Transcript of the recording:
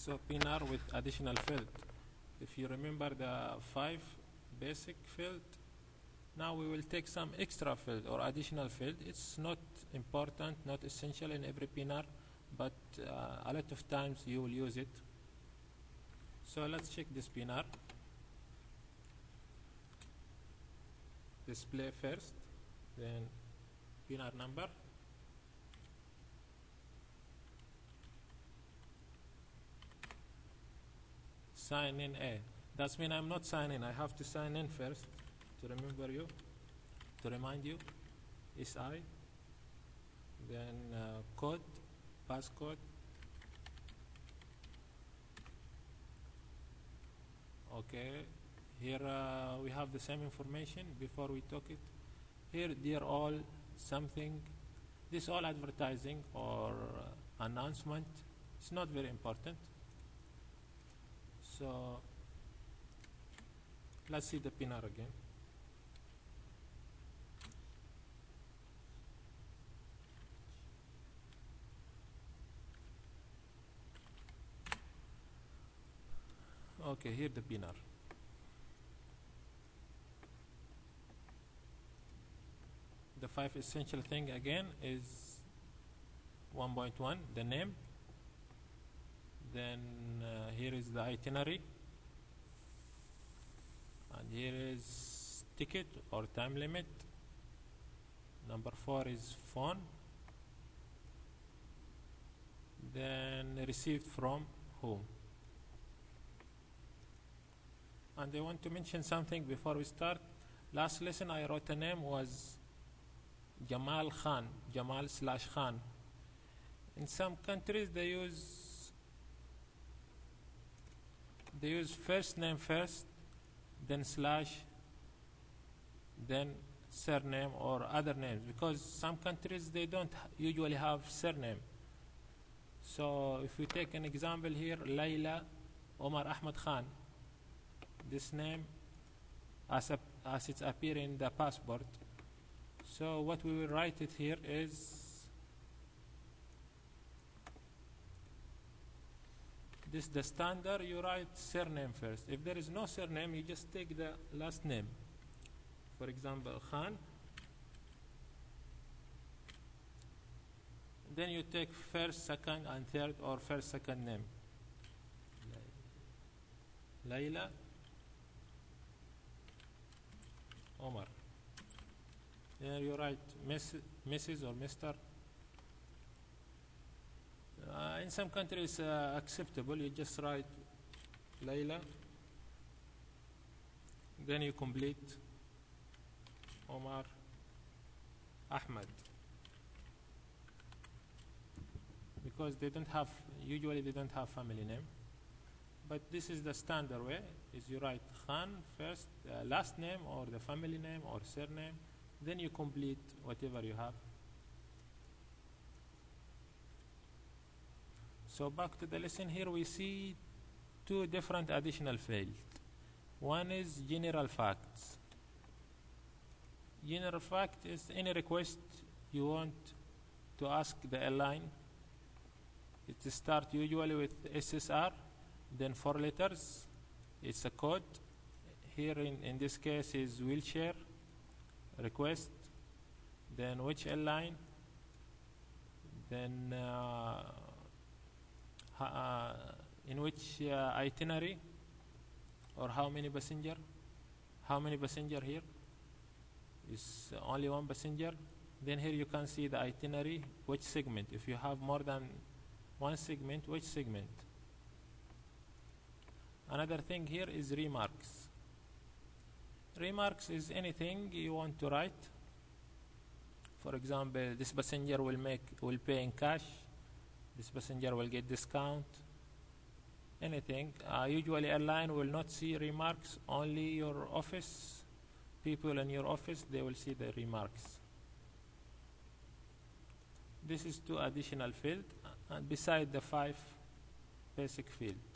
So PNR with additional field. If you remember the 5 basic field, now we will take some extra field or additional field. It's not important, not essential in every PNR, but a lot of times you will use it. So let's check this PNR. Display first, then PNR number. Sign in A. That means I'm not signing. I have to sign in first to remind you. SI. Then code, passcode. Okay. Here we have the same information before we took it. Here, dear all, something. This all advertising or announcement. It's not very important. So let's see the PNR again. Okay, here the PNR. The 5 essential thing again is 1.1, the name. Then here is the itinerary, and here is ticket or time limit. Number 4 is phone. Then received from whom. And I want to mention something before we start. Last lesson I wrote a name was Jamal Khan, Jamal/Khan. In some countries they use first name first, then slash, then surname or other names, because some countries they don't usually have surname. So if we take an example here, Layla Omar Ahmed Khan, this name as it appears in the passport. So what we will write it here is this the standard, you write surname first. If there is no surname, you just take the last name. For example, Khan. Then you take first, second, and third, or first, second name. Layla Omar. Then you write Mrs. or Mr. In some countries acceptable, you just write Layla, then you complete Omar Ahmed, because usually they don't have family name. But this is the standard way, is you write Khan first, last name or the family name or surname, then you complete whatever you have. So back to the lesson, here we see 2 different additional fields. One is general facts. General fact is any request you want to ask the airline. It starts usually with SSR, then 4 letters. It's a code. Here in this case is wheelchair request, then which airline, then in which itinerary, or how many passenger here is only 1 passenger. Then here you can see the itinerary, which segment. If you have more than 1 segment, which segment. Another thing here is remarks. Remarks is anything you want to write. For example, this passenger will pay in cash. This passenger will get discount. Anything. Usually airline will not see remarks, only your office. People in your office, they will see the remarks. This is 2 additional fields, and beside the 5 basic fields.